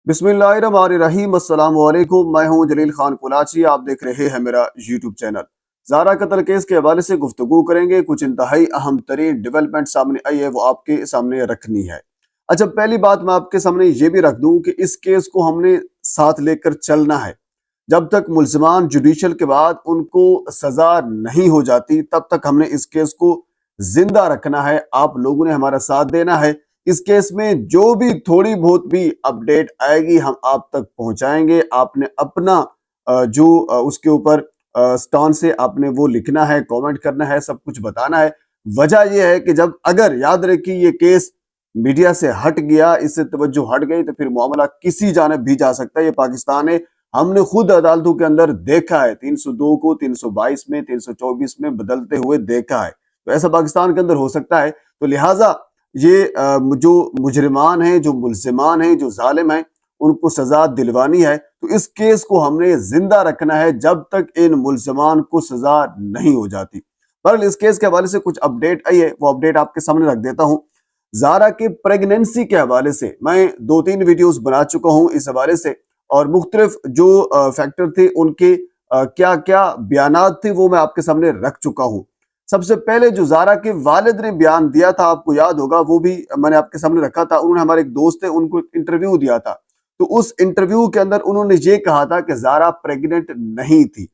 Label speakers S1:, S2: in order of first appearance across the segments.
S1: बिस्मिल्लाहिर्रहमानिर्रहीम। अस्सलाम वालेकुम। मैं हूं जलील खान कुलाची। आप देख रहे हैं मेरा यूट्यूब चैनल। ज़ारा कत्ल केस के हवाले से गुफ्तगू करेंगे। कुछ इंतहाई अहम तरीन डेवलपमेंट सामने आई है, वो आपके सामने रखनी है। अच्छा, पहली बात मैं आपके सामने ये भी रख दूं कि इस केस को हमने साथ लेकर चलना है। जब तक मुल्ज़िमान जुडिशल के बाद उनको सज़ा नहीं हो जाती, तब तक हमने इस केस को जिंदा रखना है। आप लोगों ने हमारा साथ देना है। इस केस में जो भी थोड़ी बहुत भी अपडेट आएगी हम आप तक पहुंचाएंगे। आपने अपना उसके ऊपर स्टॉन से आपने वो लिखना है, कमेंट करना है, सब कुछ बताना है। वजह यह है कि जब अगर याद रखिए ये केस मीडिया से हट गया, इससे तवज्जो हट गई, तो फिर मामला किसी जानिब भी जा सकता है। ये पाकिस्तान है, हमने खुद अदालतों के अंदर देखा है। 302 को 322 में, 324 में बदलते हुए देखा है। तो ऐसा पाकिस्तान के अंदर हो सकता है। तो लिहाजा ये जो मुजरिमान हैं, जो मुल्जिमान हैं, जो जालिम हैं, उनको सजा दिलवानी है। तो इस केस को हमने जिंदा रखना है जब तक इन मुल्जिमान को सजा नहीं हो जाती। पर इस केस के हवाले से कुछ अपडेट आई है, वो अपडेट आपके सामने रख देता हूं। ज़ारा के प्रेगनेंसी के हवाले से मैं 2-3 वीडियोस बना चुका हूं इस हवाले से, और मुख्तलिफ जो फैक्टर थे उनके क्या क्या बयानात थे वो मैं आपके सामने रख चुका हूं। सबसे पहले जो ज़ारा के वालिद ने बयान दिया था, आपको याद होगा, वो भी मैंने आपके सामने रखा था। उन्होंने, हमारे एक दोस्त थे, उनको एक इंटरव्यू दिया था। तो उस इंटरव्यू के अंदर उन्होंने ये कहा था कि ज़ारा प्रेग्नेंट नहीं थी।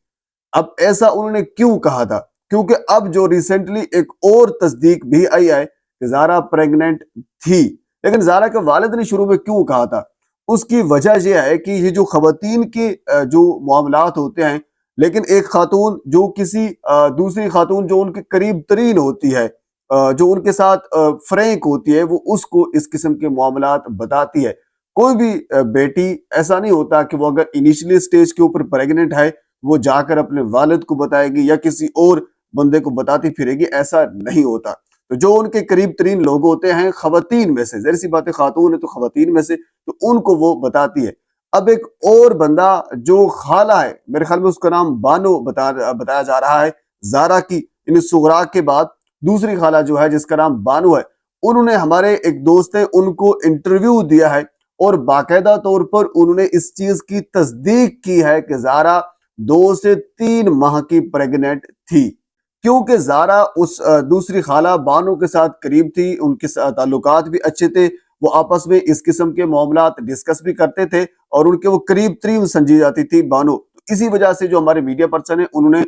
S1: अब ऐसा उन्होंने क्यों कहा था? क्योंकि अब जो रिसेंटली एक और तस्दीक भी आई है कि ज़ारा प्रेग्नेंट थी। लेकिन ज़ारा के वालिद ने शुरू में क्यों कहा था? उसकी वजह यह है कि ये जो खवातीन के जो मामलात होते हैं, लेकिन एक खातून जो किसी दूसरी खातून जो उनके करीब तरीन होती है, जो उनके साथ फ्रैंक होती है, वो उसको इस किस्म के मामलात बताती है। कोई भी बेटी, ऐसा नहीं होता कि वो अगर इनिशियली स्टेज के ऊपर प्रेग्नेंट है वो जाकर अपने वालिद को बताएगी या किसी और बंदे को बताती फिरेगी, ऐसा नहीं होता। तो जो उनके करीब तरीन लोग होते हैं खवातीन में से, जहरी सी बात है, खातून है तो खवातीन में से, तो उनको वो बताती है। अब एक और बंदा जो खाला है, मेरे ख्याल में उसका नाम बानो बताया जा रहा है, ज़ारा की इन सुगरा के बाद दूसरी खाला जो है जिसका नाम बानो है, उन्होंने, हमारे एक दोस्त है, उनको इंटरव्यू दिया है और बाकायदा तौर पर उन्होंने इस चीज की तस्दीक की है कि ज़ारा 2 से 3 माह की प्रेग्नेंट थी। क्योंकि ज़ारा उस दूसरी खाला बानो के साथ करीब थी, उनके साथ ताल्लुकात भी अच्छे थे, वो आपस में इस किस्म के मामलात डिस्कस भी करते थे और उनके वो करीब तरीन समझी जाती थी बानो। तो इसी वजह से जो हमारे मीडिया पर्सन है उन्होंने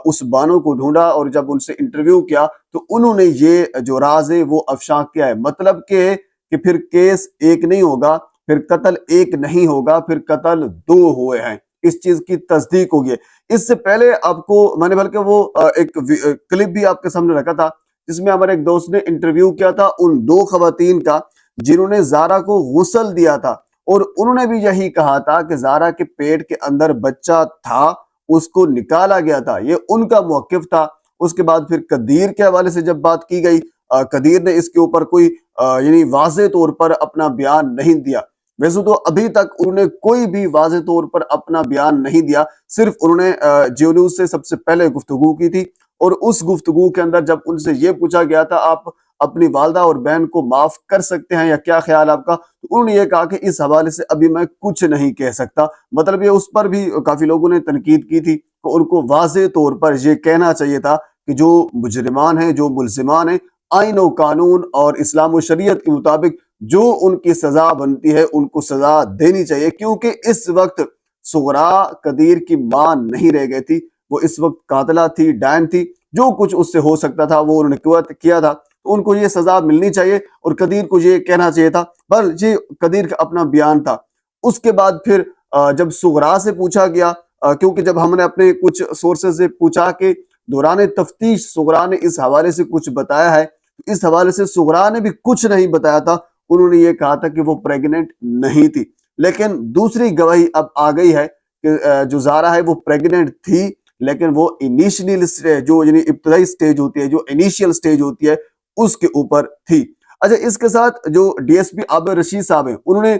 S1: उस बानो को ढूंढा और जब उनसे इंटरव्यू किया तो उन्होंने ये जो राज है वो अफशा किया है। मतलब कि फिर केस एक नहीं होगा, फिर कत्ल एक नहीं होगा, फिर कत्ल 2 हुए हैं। इस चीज की तस्दीक होगी। इससे पहले आपको मैंने बल्कि वो एक क्लिप भी आपके सामने रखा था जिसमें हमारे एक दोस्त ने इंटरव्यू किया था उन 2 खवातीन का जिन्होंने ज़ारा को गुस्ल दिया था, और उन्होंने भी यही कहा था कि ज़ारा के पेट के अंदर बच्चा था, उसको निकाला गया था। ये उनका मौकिफ था। उसके बाद फिर कदीर के हवाले से जब बात की गई, कदीर ने इसके ऊपर कोई यानी वाज़े तौर पर अपना बयान नहीं दिया। वैसे तो अभी तक उन्होंने कोई भी वाज़े तौर पर अपना बयान नहीं दिया, सिर्फ उन्होंने जियो न्यूज़ से सबसे पहले गुफ्तगू की थी, और उस गुफ्तगू के अंदर जब उनसे ये पूछा गया था आप अपनी वालदा और बहन को माफ कर सकते हैं या क्या ख्याल आपका, तो उन्होंने ये कहा कि इस हवाले से अभी मैं कुछ नहीं कह सकता। मतलब ये, उस पर भी काफी लोगों ने तनकीद की थी, तो उनको वाज़े तौर पर ये कहना चाहिए था कि जो मुजरिमान हैं, जो मुल्जिमान हैं, आइन और कानून और इस्लाम और शरीयत के मुताबिक जो उनकी सजा बनती है उनको सजा देनी चाहिए। क्योंकि इस वक्त सुगरा कदीर की मां नहीं रह गई थी, वो इस वक्त कातला थी, डायन थी। जो कुछ उससे हो सकता था वो उन्होंने किया था, तो उनको ये सजा मिलनी चाहिए और कदीर को ये कहना चाहिए था। पर ये कदीर का अपना बयान था। उसके बाद फिर जब सुगरा से पूछा गया, क्योंकि जब हमने अपने कुछ सोर्सेज से पूछा कि दौरान तफ्तीश सुगरा ने इस हवाले से कुछ बताया है, तो इस हवाले से सुगरा ने भी कुछ नहीं बताया था। उन्होंने ये कहा था कि वो प्रेग्नेंट नहीं थी। लेकिन दूसरी गवाही अब आ गई है कि जो ज़ारा है वो प्रेग्नेंट थी, लेकिन वो इनिशियल जो यानी इब्तदाई स्टेज होती है, जो इनिशियल स्टेज होती है, उसके ऊपर थी। अच्छा, इसके साथ जो डीएसपी आबिद रशीद साहब हैं, उन्होंने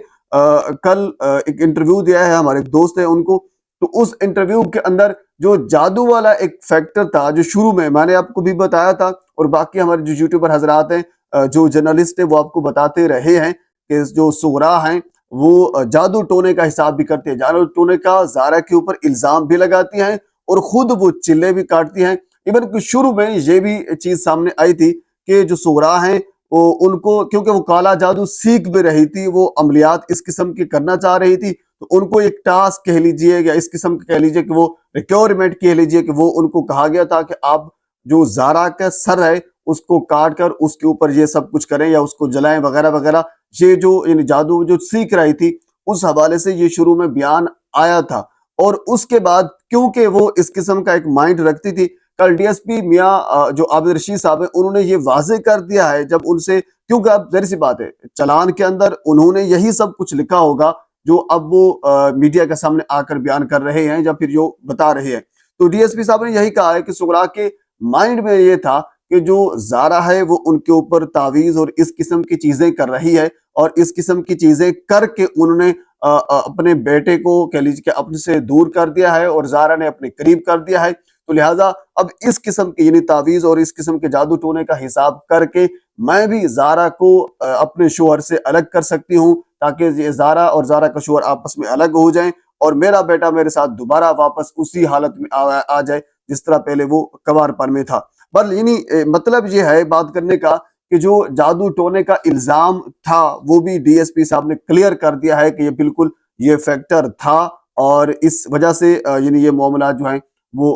S1: कल एक इंटरव्यू दिया है, हमारे दोस्त है उनको। तो उस इंटरव्यू के अंदर जो जादू वाला एक फैक्टर था, जो शुरू में मैंने आपको भी बताया था और बाकी हमारे जो यूट्यूबर हजरात हैं, जो जर्नलिस्ट है, वो आपको बताते रहे हैं कि जो सुगरा हैं وہ جادو ٹونے کا حساب بھی کرتی ہے، جادو ٹونے کا زارا کے اوپر الزام بھی لگاتی ہیں اور خود وہ چلے بھی کاٹتی ہیں۔ ایون کہ شروع میں یہ بھی چیز سامنے آئی تھی کہ جو سغرا ہیں وہ ان کو، کیونکہ وہ کالا جادو سیکھ بھی رہی تھی، وہ عملیات اس قسم کی کرنا چاہ رہی تھی، تو ان کو ایک ٹاسک کہہ لیجئے یا اس قسم کا کہہ لیجئے کہ وہ ریکوائرمنٹ کہہ لیجئے کہ وہ ان کو کہا گیا تھا کہ آپ جو زارا کا سر ہے اس کو کاٹ کر اس کے اوپر یہ سب کچھ کریں یا اس کو جلائیں وغیرہ وغیرہ۔ یہ جو یعنی جادو جو سیکھ رہی تھی اس حوالے سے یہ شروع میں بیان آیا تھا، اور اس کے بعد کیونکہ وہ اس قسم کا ایک مائنڈ رکھتی تھی، کل ڈی ایس پی میاں جو عابد رشید صاحب ہیں انہوں نے یہ واضح کر دیا ہے جب ان سے، کیونکہ اب ظاہر سی بات ہے چلان کے اندر انہوں نے یہی سب کچھ لکھا ہوگا جو اب وہ میڈیا کے سامنے آ کر بیان کر رہے ہیں یا پھر جو بتا رہے ہیں، تو ڈی ایس پی صاحب نے یہی کہا ہے کہ سغرا کے مائنڈ میں یہ تھا کہ جو زارا ہے وہ ان کے اوپر تعویذ اور اس قسم کی چیزیں کر رہی ہے، اور اس قسم کی چیزیں کر کے انہوں نے اپنے بیٹے کو کہہ لیجیے کہ اپنے سے دور کر دیا ہے اور زارا نے اپنے قریب کر دیا ہے، تو لہٰذا اب اس قسم کی یعنی تعویذ اور اس قسم کے جادو ٹونے کا حساب کر کے میں بھی زارا کو اپنے شوہر سے الگ کر سکتی ہوں، تاکہ یہ زارا اور زارا کا شوہر آپس میں الگ ہو جائیں اور میرا بیٹا میرے ساتھ دوبارہ واپس اسی حالت میں آ جائے جس طرح پہلے وہ کوار پن میں تھا۔ بل یعنی مطلب یہ ہے بات کرنے کا کہ جو جادو ٹونے کا الزام تھا وہ بھی ڈی ایس پی صاحب نے کلیئر کر دیا ہے کہ یہ بالکل یہ فیکٹر تھا، اور اس وجہ سے یعنی یہ معاملات جو ہیں وہ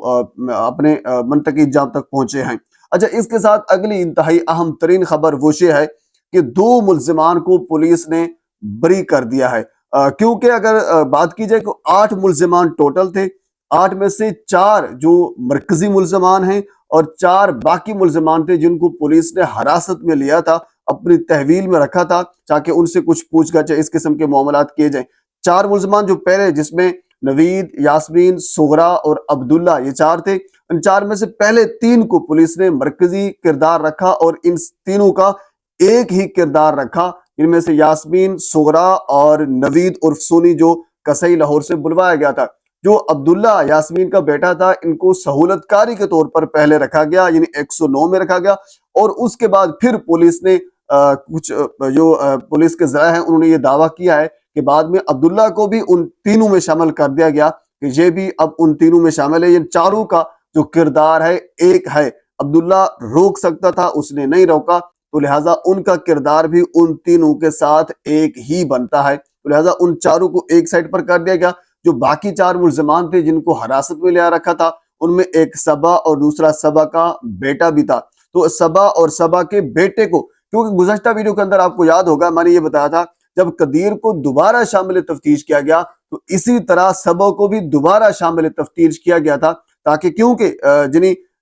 S1: اپنے منطقی انجام تک پہنچے ہیں۔ اچھا، اس کے ساتھ اگلی انتہائی اہم ترین خبر وہ یہ ہے کہ 2 ملزمان کو پولیس نے بری کر دیا ہے، کیونکہ اگر بات کی جائے کہ 8 ملزمان ٹوٹل تھے، 8 میں سے 4 جو مرکزی ملزمان ہیں اور 4 باقی ملزمان تھے جن کو پولیس نے حراست میں لیا تھا، اپنی تحویل میں رکھا تھا تاکہ ان سے کچھ پوچھ گچھ اس قسم کے معاملات کیے جائیں۔ 4 ملزمان جو پہلے، جس میں نوید، یاسمین، سغرا اور عبداللہ، یہ 4 تھے، ان 4 میں سے پہلے 3 کو پولیس نے مرکزی کردار رکھا اور ان تینوں کا ایک ہی کردار رکھا، ان میں سے یاسمین، سغرا اور نوید عرف سونی جو کسائی لاہور سے بلوایا گیا تھا۔ جو عبداللہ یاسمین کا بیٹا تھا ان کو سہولت کاری کے طور پر پہلے رکھا گیا، یعنی 109 میں رکھا گیا، اور اس کے بعد پھر پولیس نے کچھ جو پولیس کے ذرائع ہیں انہوں نے یہ دعویٰ کیا ہے کہ بعد میں عبداللہ کو بھی ان تینوں میں شامل کر دیا گیا کہ یہ بھی اب ان تینوں میں شامل ہے، یہ چاروں کا جو کردار ہے ایک ہے۔ عبداللہ روک سکتا تھا، اس نے نہیں روکا، تو لہٰذا ان کا کردار بھی ان تینوں کے ساتھ ایک ہی بنتا ہے، تو لہٰذا ان چاروں کو ایک سائڈ پر کر دیا گیا۔ جو باقی 4 ملزمان تھے جن کو حراست میں لیا رکھا تھا ان میں ایک صبا اور دوسرا صبا کا بیٹا بھی تھا، تو صبا اور صبا کے بیٹے کو، کیونکہ گزشتہ ویڈیو کے اندر آپ کو یاد ہوگا میں نے یہ بتایا تھا جب قدیر کو دوبارہ شامل تفتیش کیا گیا تو اسی طرح صبا کو بھی دوبارہ شامل تفتیش کیا گیا تھا، تاکہ کیونکہ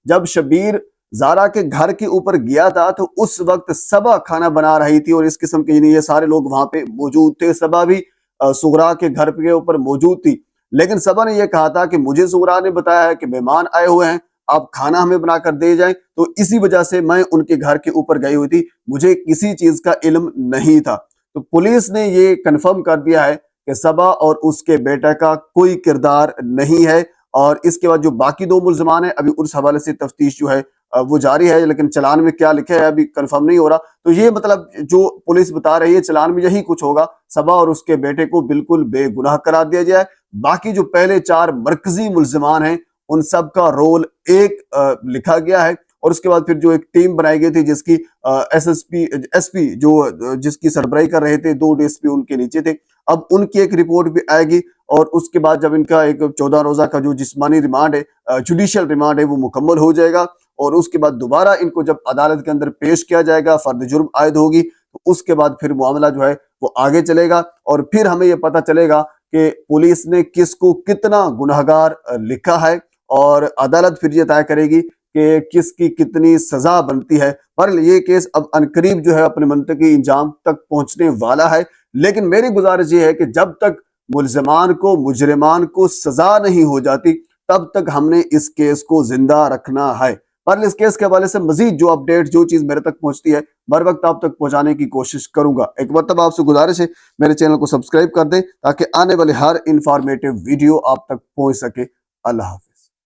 S1: جب شبیر زارا کے گھر کے اوپر گیا تھا تو اس وقت صبا کھانا بنا رہی تھی اور اس قسم کے یہ سارے لوگ وہاں پہ موجود تھے، صبا بھی سغرا کے گھر کے اوپر موجود تھی، لیکن صبا نے یہ کہا تھا کہ مجھے سغرا نے بتایا ہے کہ مہمان آئے ہوئے ہیں، آپ کھانا ہمیں بنا کر دے جائیں، تو اسی وجہ سے میں ان کے گھر کے اوپر گئی ہوئی تھی، مجھے کسی چیز کا علم نہیں تھا۔ تو پولیس نے یہ کنفرم کر دیا ہے کہ صبا اور اس کے بیٹا کا کوئی کردار نہیں ہے، اور اس کے بعد جو باقی 2 ملزمان ہیں ابھی اس حوالے سے تفتیش جو ہے وہ جاری ہے، لیکن چلان میں کیا لکھا ہے ابھی کنفرم نہیں ہو رہا، تو یہ مطلب جو پولیس بتا رہی ہے چلان میں یہی کچھ ہوگا، صبا اور اس کے بیٹے کو بالکل بے گناہ قرار دیا جائے، باقی جو پہلے 4 مرکزی ملزمان ہیں ان سب کا رول ایک لکھا گیا ہے، اور اس کے بعد پھر جو ایک ٹیم بنائی گئی تھی جس کی ایس پی جو جس کی سربراہی کر رہے تھے، 2 ڈی ایس پی ان کے نیچے تھے، اب ان کی ایک رپورٹ بھی آئے گی، اور اس کے بعد جب ان کا ایک 14 روزہ کا جو جسمانی ریمانڈ ہے، جوڈیشل ریمانڈ ہے، وہ مکمل ہو جائے گا، اور اس کے بعد دوبارہ ان کو جب عدالت کے اندر پیش کیا جائے گا، فرد جرم عائد ہوگی، تو اس کے بعد پھر معاملہ جو ہے وہ آگے چلے گا، اور پھر ہمیں یہ پتہ چلے گا کہ پولیس نے کس کو کتنا گنہگار لکھا ہے، اور عدالت پھر یہ طے کرے گی کہ کس کی کتنی سزا بنتی ہے۔ پر یہ کیس اب عنقریب جو ہے اپنے منطقی انجام تک پہنچنے والا ہے، لیکن میری گزارش یہ ہے کہ جب تک ملزمان کو، مجرمان کو سزا نہیں ہو جاتی تب تک ہم نے اس کیس کو زندہ رکھنا ہے۔ پر اس کیس کے حوالے سے مزید جو اپڈیٹ، جو چیز میرے تک پہنچتی ہے بر وقت آپ تک پہنچانے کی کوشش کروں گا۔ ایک مرتبہ آپ سے گزارش ہے میرے چینل کو سبسکرائب کر دیں تاکہ آنے والے ہر انفارمیٹیو ویڈیو آپ تک پہنچ سکے۔ اللہ حافظ۔